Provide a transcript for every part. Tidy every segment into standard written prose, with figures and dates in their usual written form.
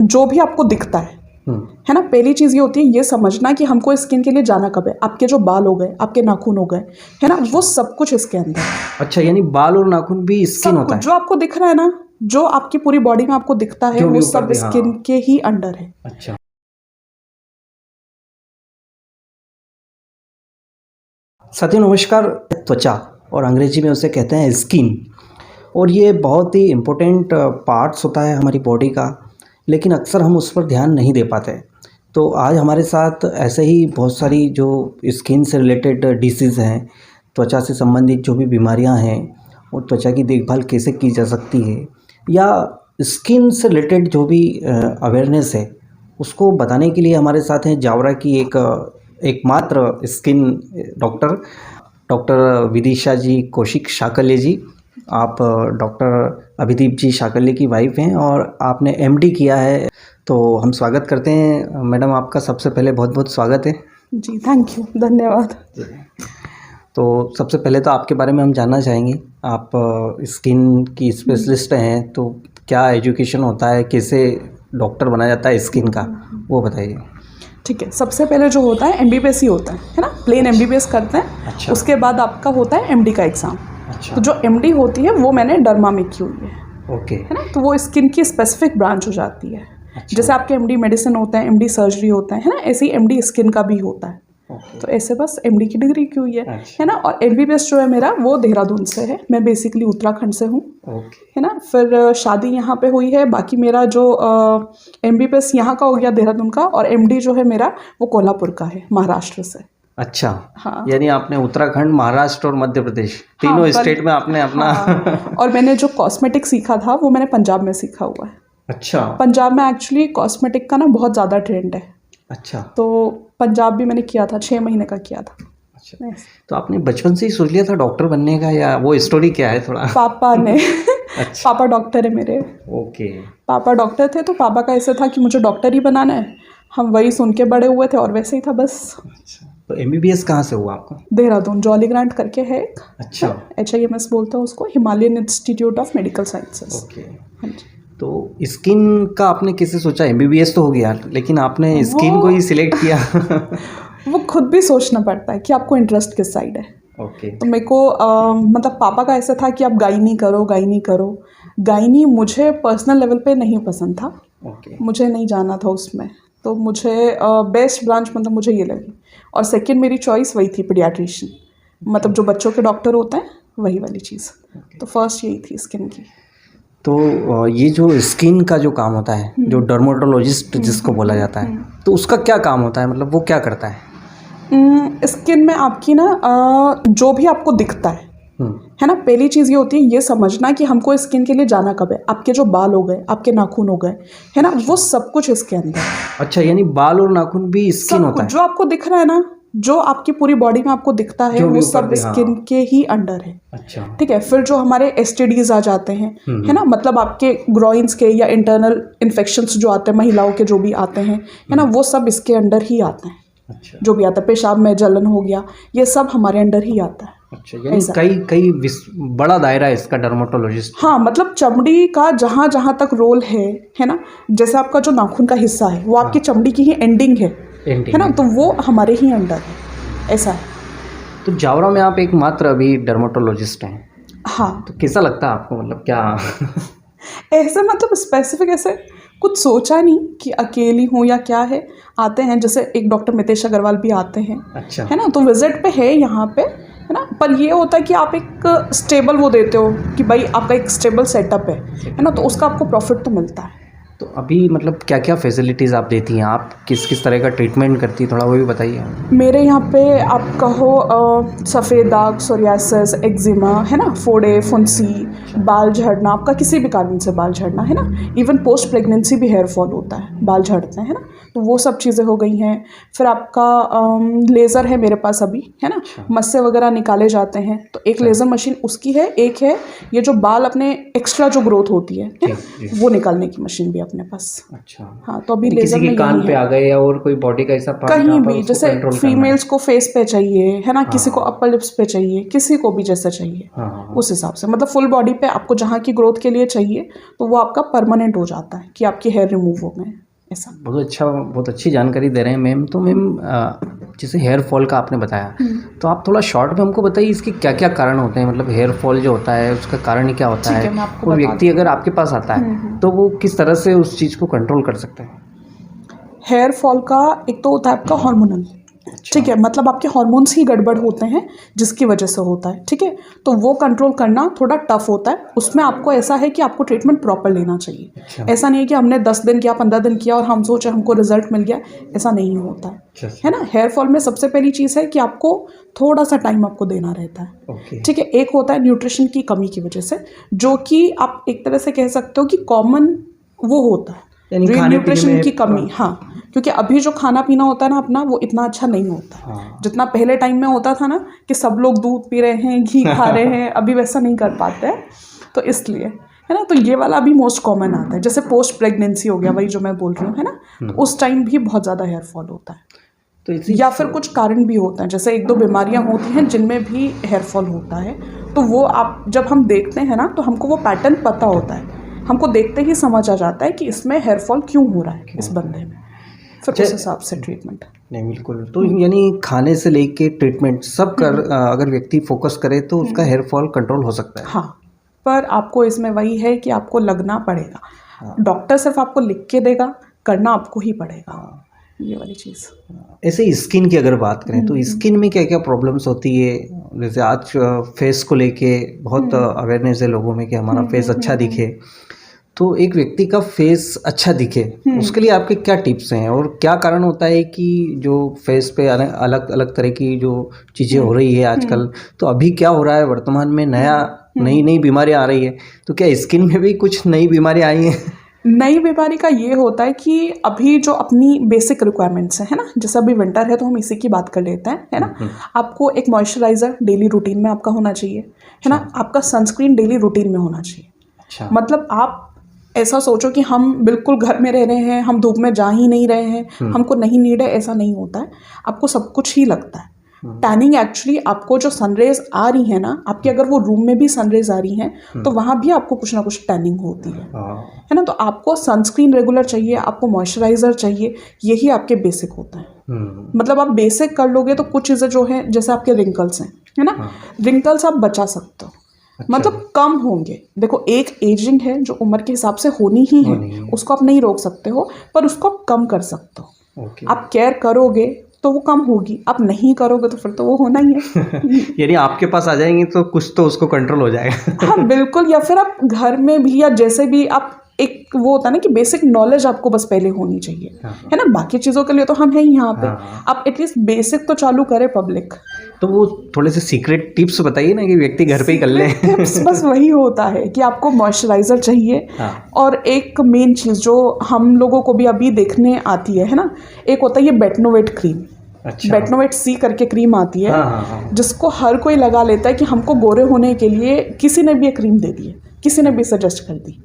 जो भी आपको दिखता है ना, पहली चीज़ ये होती है ये समझना कि हमको स्किन के लिए जाना कब है। आपके जो बाल हो गए, आपके नाखून हो गए, है ना, वो सब कुछ इसके अंदर है। अच्छा, यानी बाल और नाखून भी स्किन होता है? जो आपको दिख रहा है ना, जो आपकी पूरी बॉडी में आपको दिखता है, वो सब स्किन के ही अंडर है। अच्छा, साथियों नमस्कार। त्वचा और अंग्रेजी में उसे कहते हैं स्किन, और ये बहुत ही इम्पोर्टेंट पार्ट्स होता है हमारी बॉडी का, लेकिन अक्सर हम उस पर ध्यान नहीं दे पाते। तो आज हमारे साथ ऐसे ही बहुत सारी जो स्किन से रिलेटेड डिसीज़ हैं, त्वचा से संबंधित जो भी बीमारियां हैं और त्वचा की देखभाल कैसे की जा सकती है, या स्किन से रिलेटेड जो भी अवेयरनेस है, उसको बताने के लिए हमारे साथ हैं जावरा की एकमात्र स्किन डॉक्टर विदिशा जी कौशिक शाकल्य जी। आप डॉक्टर अभिदीप जी शाकल्य की वाइफ हैं और आपने एमडी किया है, तो हम स्वागत करते हैं मैडम आपका। सबसे पहले बहुत बहुत स्वागत है जी। थैंक यू, धन्यवाद। तो सबसे पहले तो आपके बारे में हम जानना चाहेंगे। आप स्किन की स्पेशलिस्ट हैं, तो क्या एजुकेशन होता है, कैसे डॉक्टर बना जाता है स्किन का, वो बताइए। ठीक है, सबसे पहले जो होता है एमबीबीएस ही होता है ना, प्लेन एमबीबीएस करते हैं। अच्छा। उसके बाद आपका होता है एमडी का एग्ज़ाम। अच्छा। तो जो एमडी होती है वो मैंने डर्मा में की हुई है। ओके। है ना, तो वो स्किन की स्पेसिफिक ब्रांच हो जाती है। अच्छा। जैसे आपके एमडी मेडिसिन होते हैं, एमडी सर्जरी होता है ना, ऐसे ही एमडी स्किन का भी होता है। तो ऐसे बस एमडी की डिग्री की हुई है। अच्छा। है ना, और एमबीबीएस जो है मेरा वो देहरादून से है। मैं बेसिकली उत्तराखंड से हूँ। है ना, फिर शादी यहाँ पे हुई है। बाकी मेरा जो एमबीबीएस यहाँ का हो गया देहरादून का, और एमडी जो है मेरा वो कोल्हापुर का है, महाराष्ट्र से। अच्छा। हाँ। यानी आपने उत्तराखंड, महाराष्ट्र और मध्य प्रदेश तीनों स्टेट में आपने अपना हाँ। और मैंने जो कॉस्मेटिक सीखा था वो मैंने पंजाब में सीखा हुआ है। अच्छा। पंजाब में एक्चुअली कॉस्मेटिक का ना बहुत ज़्यादा ट्रेंड है। अच्छा। तो पंजाब भी मैंने किया था, 6 महीने का किया था। अच्छा। तो आपने बचपन से ही सोच लिया था डॉक्टर बनने का, या वो स्टोरी क्या है थोड़ा? पापा ने अच्छा। पापा डॉक्टर है मेरे। ओके। पापा डॉक्टर थे, तो पापा का ऐसा था कि मुझे डॉक्टर ही बनाना है। हम वही सुन के बड़े हुए थे और वैसे ही था बस। अच्छा। तो एमबीबीएस कहाँ से हुआ आपका? देहरादून जॉली ग्रांट करके है एक। अच्छा। HIMS बोलते हैं उसको, Himalayan institute of medical sciences. Okay. हाँ जी। तो स्किन का आपने कैसे सोचा? एमबीबीएस तो हो गया, लेकिन आपने स्किन को ही सिलेक्ट किया? वो खुद भी सोचना पड़ता है कि आपको इंटरेस्ट किस साइड है। ओके। तो मेरे को मतलब पापा का ऐसा था कि आप गायनी करो, गायनी करो। गायनी मुझे पर्सनल लेवल पे नहीं पसंद था। ओके। मुझे नहीं जाना था उसमें। तो मुझे बेस्ट ब्रांच मतलब मुझे ये लगी। और सेकंड मेरी चॉइस वही थी, पीडियाट्रिशियन, मतलब जो बच्चों के डॉक्टर होते हैं वही वाली चीज़। तो फर्स्ट यही थी स्किन की। तो ये जो स्किन का जो काम होता है, जो डर्मेटोलॉजिस्ट जिसको बोला जाता है, तो उसका क्या काम होता है, मतलब वो क्या करता है? स्किन में आपकी ना जो भी आपको दिखता है ना, पहली चीज़ ये होती है ये समझना कि हमको स्किन के लिए जाना कब है। आपके जो बाल हो गए, आपके नाखून हो गए, है ना, वो सब कुछ इसके अंदर है। अच्छा, यानी बाल और नाखून भी स्किन होता है? जो आपको दिख रहा है ना, जो आपकी पूरी बॉडी में आपको दिखता है, वो सब स्किन के ही अंडर है। अच्छा। ठीक है। फिर जो हमारे STDs आ जाते हैं, है ना, मतलब आपके ग्रॉइंस के या इंटरनल इन्फेक्शंस जो आते हैं, महिलाओं के जो भी आते हैं, है ना, वो सब इसके अंडर ही आते हैं। अच्छा। जो भी आता है, पेशाब में जलन हो गया, ये सब हमारे अंडर ही आता है। अच्छा, यानी कई बड़ा दायरा है इसका, डर्मेटोलॉजिस्ट। हाँ, मतलब चमड़ी का जहाँ जहाँ तक रोल है ना, जैसे आपका जो नाखून का हिस्सा है वो आपकी चमड़ी की ही एंडिंग है ना, तो वो हमारे ही अंडर है, ऐसा है। तो जावरा में आप एकमात्र अभी डर्मेटोलॉजिस्ट हैं? हाँ। तो कैसा लगता है आपको, मतलब क्या? ऐसे मतलब स्पेसिफिक ऐसे कुछ सोचा नहीं कि अकेली हूँ या क्या है। आते हैं, जैसे एक डॉक्टर मितेश अग्रवाल भी आते हैं। अच्छा। है ना, तो विजिट पे है यहाँ पे, है ना, पर ये होता है कि आप एक स्टेबल वो देते हो कि भाई आपका एक स्टेबल सेटअप है ना, तो उसका आपको प्रॉफिट तो मिलता है। तो अभी मतलब क्या क्या फैसिलिटीज़ आप देती हैं, आप किस किस तरह का ट्रीटमेंट करती हैं, थोड़ा वो भी बताइए। मेरे यहाँ पे आप कहो सफ़ेद दाग, सोरियासिस, एक्जिमा, है ना, फोड़े, फुंसी, बाल झड़ना, आपका किसी भी कारण से बाल झड़ना, है ना, इवन पोस्ट प्रेगनेंसी भी हेयर फॉल होता है, बाल झड़ते हैं, है ना, तो वो सब चीज़ें हो गई हैं। फिर आपका लेज़र है मेरे पास अभी, है ना, मस्से वगैरह निकाले जाते हैं, तो एक लेज़र मशीन उसकी है। एक है ये जो बाल अपने एक्स्ट्रा जो ग्रोथ होती है ना, वो निकालने की मशीन भी अपने पास। अच्छा, हाँ, तो अभी किसी लेजर के में कान यही पे है। आ गए या और कोई बॉडी का ऐसा पार्ट कहीं जहाँ पर भी, उसको जैसे कंट्रोल करना है। फीमेल्स को फेस पे चाहिए है ना, किसी को हाँ। अपर लिप्स पे चाहिए, किसी को भी जैसा चाहिए हाँ। उस हिसाब से, मतलब फुल बॉडी पे आपको जहाँ की ग्रोथ के लिए चाहिए तो वो आपका परमानेंट हो जाता है कि आपकी हेयर रिमूव हो गए, ऐसा। बहुत अच्छा, बहुत अच्छी जानकारी दे रहे हैं मैम। तो मैम जैसे हेयर फॉल का आपने बताया, तो आप थोड़ा शॉर्ट में हमको बताइए इसके क्या क्या कारण होते हैं, मतलब हेयर फॉल जो होता है उसका कारण ही क्या होता ठीक है। है, मैं आपको कोई बता व्यक्ति अगर आपके पास आता है तो वो किस तरह से उस चीज़ को कंट्रोल कर सकता है। हेयर फॉल का एक तो होता है आपका हार्मोनल, ठीक है, मतलब आपके हार्मोन्स ही गड़बड़ होते हैं जिसकी वजह से होता है, ठीक है। तो वो कंट्रोल करना थोड़ा टफ होता है, उसमें आपको ऐसा है कि आपको ट्रीटमेंट प्रॉपर लेना चाहिए। अच्छा। ऐसा नहीं है कि हमने 10 दिन किया, 15 दिन किया और हम सोचे हमको रिजल्ट मिल गया, ऐसा नहीं होता है ना। हेयर फॉल में सबसे पहली चीज़ है कि आपको थोड़ा सा टाइम आपको देना रहता है, ओके। ठीक है। एक होता है न्यूट्रिशन की कमी की वजह से, जो कि आप एक तरह से कह सकते हो कि कॉमन वो होता है, यानी जो खाने पीने न्यूट्रिशन में की कमी। हाँ, क्योंकि अभी जो खाना पीना होता है ना अपना, वो इतना अच्छा नहीं होता है। हाँ। जितना पहले टाइम में होता था ना कि सब लोग दूध पी रहे हैं, घी खा रहे हैं, अभी वैसा नहीं कर पाते हैं, तो इसलिए, है ना। तो ये वाला अभी मोस्ट कॉमन आता है, जैसे पोस्ट प्रेगनेंसी हो गया, वही जो मैं बोल रही हूँ, है ना। तो उस टाइम भी बहुत ज़्यादा हेयर फॉल होता है, तो इसी या फिर कुछ कारण भी होते हैं, जैसे एक दो बीमारियां होती हैं जिनमें भी हेयर फॉल होता है। तो वो आप जब हम देखते हैं ना, तो हमको वो पैटर्न पता होता है, हमको देखते ही समझ आ जाता है कि इसमें हेयर फॉल क्यों हो रहा है इस बंदे में, फिर उस हिसाब से ट्रीटमेंट। नहीं, बिल्कुल। तो यानी खाने से लेके ट्रीटमेंट सब कर अगर व्यक्ति फोकस करे तो उसका हेयर फॉल कंट्रोल हो सकता है। हाँ, पर आपको इसमें वही है कि आपको लगना पड़ेगा। डॉक्टर सिर्फ आपको लिख के देगा, करना आपको ही पड़ेगा, ये वाली चीज़। ऐसे स्किन की अगर बात करें तो स्किन में क्या क्या प्रॉब्लम्स होती है। जैसे आज फेस को लेके बहुत अवेयरनेस है लोगों में कि हमारा फेस अच्छा दिखे। तो एक व्यक्ति का फेस अच्छा दिखे उसके लिए आपके क्या टिप्स हैं, और क्या कारण होता है कि जो फेस पे अलग अलग तरह की जो चीज़ें हो रही है आजकल। तो अभी क्या हो रहा है वर्तमान में, नई नई बीमारियां आ रही है, तो क्या स्किन में भी कुछ नई बीमारियां आई हैं। नई बीमारी का ये होता है कि अभी जो अपनी बेसिक रिक्वायरमेंट्स हैं, है ना, जैसे अभी विंटर है तो हम इसी की बात कर लेते हैं, है ना। आपको एक मॉइस्चराइजर डेली रूटीन में आपका होना चाहिए, है ना। आपका सनस्क्रीन डेली रूटीन में होना चाहिए। अच्छा। मतलब आप ऐसा सोचो कि हम बिल्कुल घर में रह रहे हैं, हम धूप में जा ही नहीं रहे हैं, हमको नहीं नीड है, ऐसा नहीं होता है। आपको सब कुछ ही लगता है। टैनिंग एक्चुअली आपको जो सनरेज आ रही है ना आपकी, अगर वो रूम में भी सनरेज आ रही हैं तो वहाँ भी आपको कुछ ना कुछ टैनिंग होती है ना। तो आपको सनस्क्रीन रेगुलर चाहिए, आपको मॉइस्चराइजर चाहिए, यही आपके बेसिक होता है। मतलब आप बेसिक कर लोगे तो कुछ चीज़ें जो है, जैसे आपके रिंकल्स हैं, है ना, रिंकल्स आप बचा सकते हो। मतलब कम होंगे। देखो, एक एजिंग है जो उम्र के हिसाब से होनी ही है, उसको आप नहीं रोक सकते हो, पर उसको आप कम कर सकते हो। आप केयर करोगे तो वो कम होगी, आप नहीं करोगे तो फिर तो वो होना ही है। यानी आपके पास आ जाएंगे तो कुछ तो उसको कंट्रोल हो जाएगा। हाँ बिल्कुल, या फिर आप घर में भी, या जैसे भी आप, एक वो होता है ना कि बेसिक नॉलेज आपको बस पहले होनी चाहिए, है ना। बाकी चीज़ों के लिए तो हम हैं ही यहाँ पे। आप एटलीस्ट बेसिक तो चालू करें पब्लिक। तो वो थोड़े से सीक्रेट टिप्स बताइए ना कि व्यक्ति घर पे ही कर ले। टिप्स बस वही होता है कि आपको मॉइस्चराइजर चाहिए। और एक मेन चीज़ जो हम लोगों को भी अभी देखने आती है ना, एक होता है ये बेटनोवेट क्रीम। अच्छा। बेटनोवेट सी करके क्रीम आती है, जिसको हर कोई लगा लेता है कि हमको गोरे होने के लिए किसी ने भी ये क्रीम दे दी है, किसी ने भी सजेस्ट कर दी।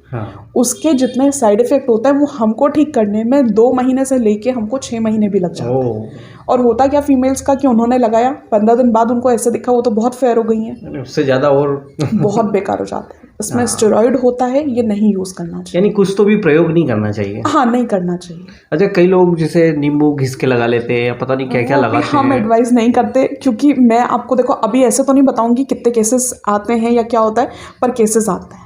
उसके जितने साइड इफेक्ट होता है वो हमको ठीक करने में 2 महीने से लेके हमको 6 महीने भी लग जाते हैं। और होता क्या फीमेल्स का कि उन्होंने लगाया, 15 दिन बाद उनको ऐसे दिखा वो तो बहुत फेयर हो गई हैं, उससे ज़्यादा और बहुत बेकार हो जाता है। इसमें स्टेरॉइड होता है, ये नहीं यूज़ करना चाहिए। यानी कुछ तो भी प्रयोग नहीं करना चाहिए। हाँ, नहीं करना चाहिए। अच्छा, कई लोग जैसे नींबू घिस के लगा लेते हैं या पता नहीं क्या क्या लगाते हैं। हम एडवाइस नहीं करते, क्योंकि मैं आपको, देखो अभी ऐसे तो नहीं बताऊंगी कितने केसेस आते हैं या क्या होता है, पर केसेस आते हैं।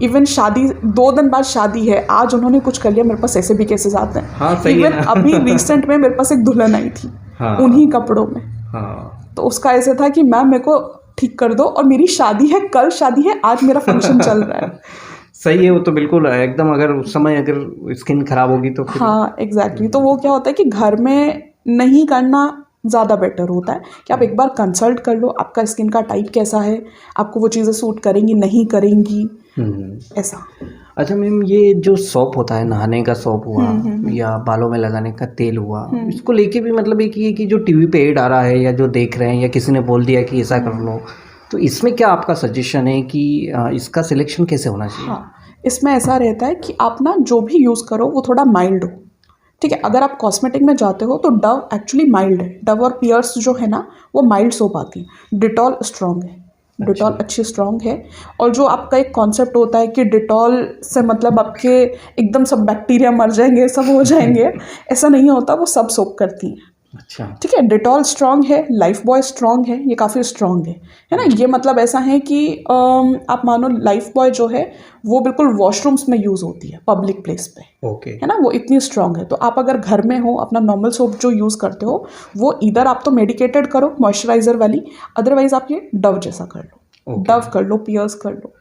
इवन शादी 2 दिन बाद शादी है, आज उन्होंने कुछ कर लिया, मेरे पास ऐसे भी केसेस आते हैं। हाँ, सही इवन है। अभी रिसेंट में मेरे पास एक दुल्हन आई थी, उन्हीं कपड़ों में। तो उसका ऐसे था कि मैम मेरे को ठीक कर दो, और मेरी शादी है, कल शादी है, आज मेरा फंक्शन चल रहा है। सही है, वो तो बिल्कुल एकदम, अगर उस समय अगर स्किन खराब होगी तो फिर। हाँ एग्जैक्टली। तो वो क्या होता है कि घर में नहीं करना ज़्यादा बेटर होता है कि आप एक बार कंसल्ट कर लो, आपका स्किन का टाइप कैसा है, आपको वो चीज़ें सूट करेंगी नहीं करेंगी, ऐसा। अच्छा मैम, ये जो सोप होता है, नहाने का सोप हुआ या बालों में लगाने का तेल हुआ, इसको लेके भी मतलब एक ये कि जो टीवी पे ऐड आ रहा है या जो देख रहे हैं या किसी ने बोल दिया कि ऐसा कर लो, तो इसमें क्या आपका सजेशन है कि इसका सिलेक्शन कैसे होना चाहिए? हाँ, इसमें ऐसा रहता है कि आप ना जो भी यूज़ करो वो थोड़ा माइल्ड हो, ठीक है। अगर आप कॉस्मेटिक में जाते हो तो डव एक्चुअली माइल्ड है, डव और पियर्स जो है ना वो माइल्ड सोप आती है। डिटॉल स्ट्रॉन्ग है, डिटॉल अच्छी स्ट्रॉन्ग है। और जो आपका एक कॉन्सेप्ट होता है कि डिटॉल से मतलब आपके एकदम सब बैक्टीरिया मर जाएंगे, सब हो जाएंगे, ऐसा नहीं होता, वो सब सोप करती हैं। अच्छा। ठीक है, डिटॉल स्ट्रॉन्ग है, लाइफ बॉय स्ट्रॉन्ग है, ये काफ़ी स्ट्रॉन्ग है ना। ये मतलब ऐसा है कि आप मानो लाइफ बॉय जो है वो बिल्कुल वॉशरूम्स में यूज़ होती है, पब्लिक प्लेस पे, ओके। है ना, वो इतनी स्ट्रॉन्ग है। तो आप अगर घर में हो अपना नॉर्मल सोप जो यूज़ करते हो वो इधर आप तो मेडिकेटेड करो मॉइस्चराइजर वाली, अदरवाइज आप ये डव जैसा कर लो, डव कर लो, पियर्स कर लो।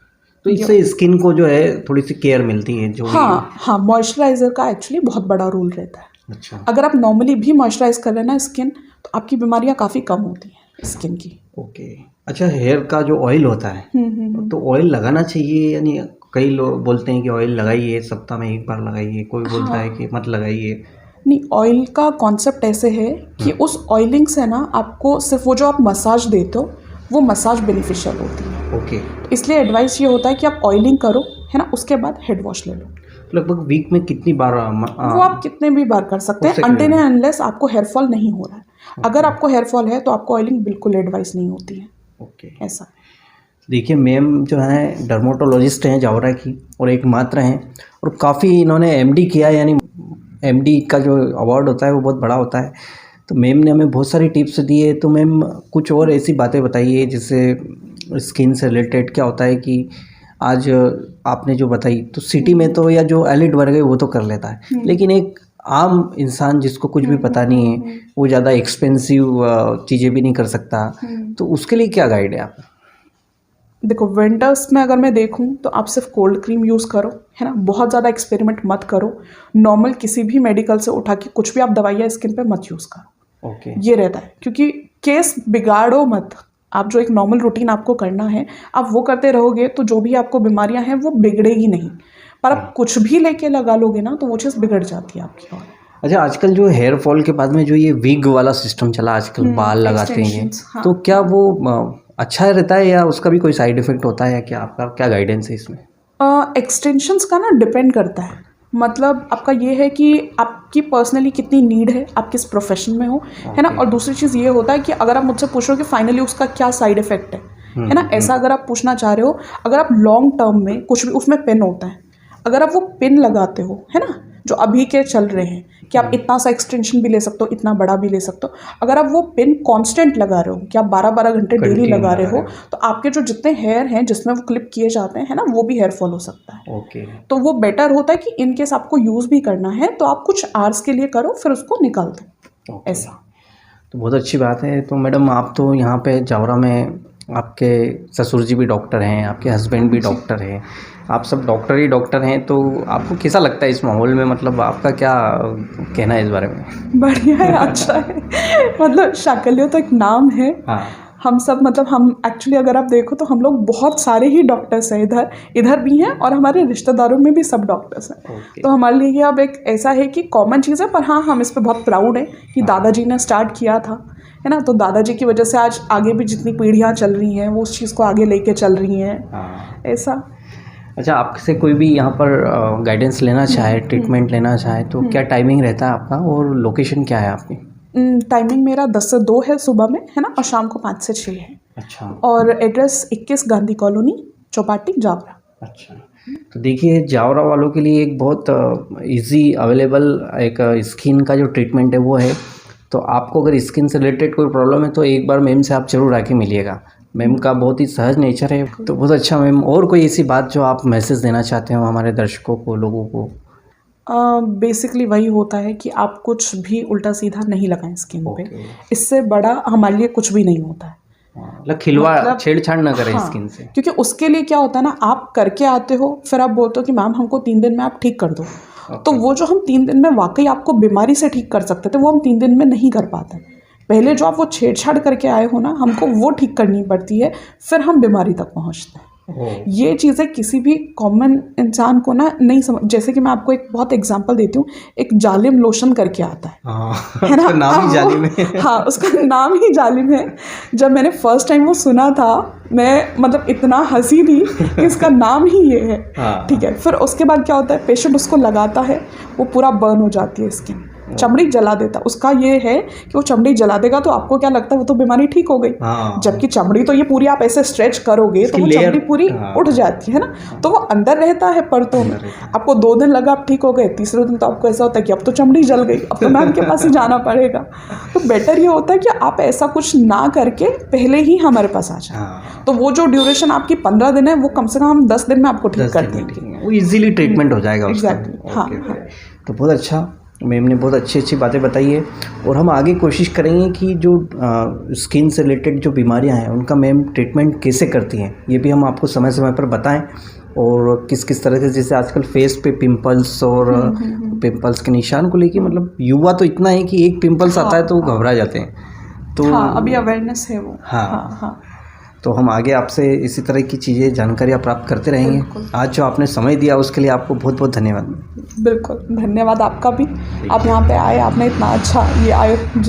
तो इससे स्किन को जो है थोड़ी सी केयर मिलती है जो हाँ हाँ, मॉइस्चराइजर का एक्चुअली बहुत बड़ा रोल रहता है। अच्छा। अगर आप नॉर्मली भी मॉइस्चराइज कर रहे हैं ना स्किन, तो आपकी बीमारियां काफ़ी कम होती हैं स्किन की। ओके। अच्छा, हेयर का जो ऑयल होता है तो ऑयल लगाना चाहिए, यानी कई लोग बोलते हैं कि ऑयल लगाइए, सप्ताह में एक बार लगाइए, कोई बोलता है कि मत लगाइए। नहीं, ऑयल का कॉन्सेप्ट ऐसे है कि उस ऑयलिंग से ना आपको सिर्फ वो जो आप मसाज देते हो वो मसाज बेनिफिशियल होती है। ओके। इसलिए एडवाइस ये होता है कि आप ऑयलिंग करो, है ना, उसके बाद हेड वॉश ले लो। लगभग वीक में कितनी बार वो आप कितने भी बार कर सकते हैं, अनटिल एंड अनलेस आपको हेयर फॉल नहीं हो रहा है। अगर आपको हेयर फॉल है तो आपको ऑयलिंग बिल्कुल एडवाइस नहीं होती है। ओके। ऐसा देखिए, मैम जो है डर्मेटोलॉजिस्ट हैं जावरा की और एक मात्र हैं, और काफ़ी इन्होंने एमडी किया है, यानी एमडी का जो अवार्ड होता है वो बहुत बड़ा होता है। तो मैम ने हमें बहुत सारी टिप्स दी है। तो मैम कुछ और ऐसी बातें बताइए जिससे स्किन से रिलेटेड क्या होता है कि आज आपने जो बताई तो सिटी में तो या जो एलिट वर्ग है वो तो कर लेता है, लेकिन एक आम इंसान जिसको कुछ भी पता नहीं है वो ज़्यादा एक्सपेंसिव चीज़ें भी नहीं कर सकता, तो उसके लिए क्या गाइड है आप? देखो, विंटर्स में अगर मैं देखूं तो आप सिर्फ कोल्ड क्रीम यूज़ करो, है ना, बहुत ज़्यादा एक्सपेरिमेंट मत करो। नॉर्मल किसी भी मेडिकल से उठा के कुछ भी आप दवाइयाँ स्किन पे मत यूज़ करो। ओके। ये रहता है, क्योंकि केस बिगाड़ो मत। आप जो एक नॉर्मल रूटीन आपको करना है आप वो करते रहोगे तो जो भी आपको बीमारियां हैं वो बिगड़ेगी नहीं। पर आप कुछ भी लेके लगा लोगे ना तो वो चीज़ बिगड़ जाती है आपकी। और अच्छा, आजकल जो हेयर फॉल के बाद में जो ये विग वाला सिस्टम चला, आजकल बाल लगाते हैं, हाँ। तो क्या वो अच्छा रहता है या उसका भी कोई साइड इफेक्ट होता है, या क्या आपका क्या गाइडेंस है इसमें? एक्सटेंशंस का ना डिपेंड करता है। मतलब आपका ये है कि आपकी पर्सनली कितनी नीड है, आप किस प्रोफेशन में हो, है ना। और दूसरी चीज़ ये होता है कि अगर आप मुझसे पूछ रहे हो कि फाइनली उसका क्या साइड इफेक्ट है ना, ऐसा अगर आप पूछना चाह रहे हो, अगर आप लॉन्ग टर्म में कुछ भी, उसमें पिन होता है, अगर आप वो पिन लगाते हो, है ना, जो अभी के चल रहे हैं कि आप इतना सा एक्सटेंशन भी ले सकते हो, इतना बड़ा भी ले सकते हो, अगर आप वो पिन कांस्टेंट लगा रहे हो कि आप 12-12 घंटे डेली लगा रहे हो, तो आपके जो जितने हेयर हैं जिसमें वो क्लिप किए जाते हैं, है ना, वो भी हेयर फॉल हो सकता है। ओके। तो वो बेटर होता है कि इन केस आपको यूज़ भी करना है तो आप कुछ आवर्स के लिए करो, फिर उसको निकाल दो। ऐसा तो बहुत अच्छी बात है। तो मैडम, आप तो यहाँ पे जावरा में आपके ससुर जी भी डॉक्टर हैं, आपके हस्बैंड भी डॉक्टर हैं, आप सब डॉक्टर ही डॉक्टर हैं, तो आपको कैसा लगता है इस माहौल में? मतलब आपका क्या कहना है इस बारे में? बढ़िया है, अच्छा है। मतलब शाकलियो तो एक नाम है। हाँ। हम सब मतलब हम एक्चुअली अगर आप देखो तो हम लोग बहुत सारे ही डॉक्टर्स हैं, इधर भी हैं और हमारे रिश्तेदारों में भी सब डॉक्टर्स हैं। ओके। तो हमारे लिए ये अब एक ऐसा है कि कॉमन चीज़ है, पर हाँ हम इस पे बहुत प्राउड हैं कि दादाजी ने स्टार्ट किया था, है ना। तो दादाजी की वजह से आज आगे भी जितनी पीढ़ियाँ चल रही हैं वो उस चीज़ को आगे लेके चल रही हैं। हाँ। ऐसा। अच्छा, आपसे कोई भी यहाँ पर गाइडेंस लेना चाहे, ट्रीटमेंट लेना चाहे, तो क्या टाइमिंग रहता है आपका और लोकेशन क्या है आपकी? टाइमिंग मेरा 10 से 2 है सुबह में, है ना, और शाम को 5 से 6 है। अच्छा। और एड्रेस 21 गांधी कॉलोनी, चौपाटी, जावरा। अच्छा। तो देखिए, जावरा वालों के लिए एक बहुत इजी अवेलेबल एक स्किन का जो ट्रीटमेंट है वो है। तो आपको अगर स्किन से रिलेटेड कोई प्रॉब्लम है तो एक बार मैम से आप ज़रूर आके मिलिएगा। मैम का बहुत ही सहज नेचर है। तो बहुत अच्छा मैम। और कोई ऐसी बात जो आप मैसेज देना चाहते हो हमारे दर्शकों को, लोगों को? बेसिकली वही होता है कि आप कुछ भी उल्टा सीधा नहीं लगाएं स्किन पे। ओके। इससे बड़ा हमारे लिए कुछ भी नहीं होता है। मतलब खिलवाड़ छेड़छाड़ ना करें हाँ, स्किन से। क्योंकि उसके लिए क्या होता है ना, आप करके आते हो फिर आप बोलते हो कि मैम हमको 3 दिन में आप ठीक कर दो। तो वो जो हम 3 दिन में वाकई आपको बीमारी से ठीक कर सकते थे वो हम 3 दिन में नहीं कर पाते। पहले जो आप वो छेड़छाड़ करके आए हो ना, हमको वो ठीक करनी पड़ती है, फिर हम बीमारी तक पहुँचते हैं। ओह, ये चीज़ें किसी भी कॉमन इंसान को ना नहीं समझ। जैसे कि मैं आपको एक बहुत एग्जांपल देती हूँ, एक जालिम लोशन करके आता है हाँ है ना। उसका नाम ही जालिम है। हाँ, उसका नाम ही जालिम है। जब मैंने फर्स्ट टाइम वो सुना था, मैं मतलब इतना हंसी थी कि इसका नाम ही ये है। हाँ। ठीक है, फिर उसके बाद क्या होता है, पेशेंट उसको लगाता है, वो पूरा बर्न हो जाती है स्किन, चमड़ी जला देता। उसका ये है कि वो चमड़ी जला देगा तो आपको क्या लगता है वो तो बीमारी ठीक हो गई, हाँ। जबकि चमड़ी तो ये पूरी आप ऐसे स्ट्रेच करोगे तो इसकी वो layer- चमड़ी पूरी हाँ। उठ जाती है ना, तो वो अंदर रहता है परतों में। अंदर रहता है। आपको 2 दिन लगा आप ठीक हो गए, तीसरे दिन तो आपको ऐसा होता है कि अब तो चमड़ी जल गई, अब तो मैम के पास ही जाना पड़ेगा। तो बेटर ये होता है कि आप ऐसा कुछ ना करके पहले ही हमारे पास आ जाए। हाँ। तो वो जो ड्यूरेशन आपकी 15 दिन है वो कम से कम हम 10 दिन में आपको ठीक 10 कर दिन में देंगे। ठीक है, वो इजीली ट्रीटमेंट हो जाएगा उसका। Exactly, हाँ, ओके, हाँ। तो बहुत अच्छा, मैम ने बहुत अच्छी अच्छी बातें बताई है। और हम आगे कोशिश करेंगे कि जो स्किन से रिलेटेड जो बीमारियां हैं उनका मैम ट्रीटमेंट कैसे करती हैं, ये भी हम आपको समय समय पर बताएं। और किस किस तरह से, जैसे आजकल फेस पे पिंपल्स और पिंपल्स के निशान को लेके, मतलब युवा तो इतना है कि एक पिंपल्स आता है तो वो घबरा जाते हैं। तो हाँ, अभी अवेयरनेस है वो। हाँ। हाँ, हाँ। तो हम आगे आपसे इसी तरह की चीज़ें, जानकारियाँ प्राप्त करते रहेंगे। बिल्कुल। आज जो आपने समय दिया उसके लिए आपको बहुत बहुत धन्यवाद। बिल्कुल, धन्यवाद आपका भी। आप यहाँ पे आए, आपने इतना अच्छा ये आयोजन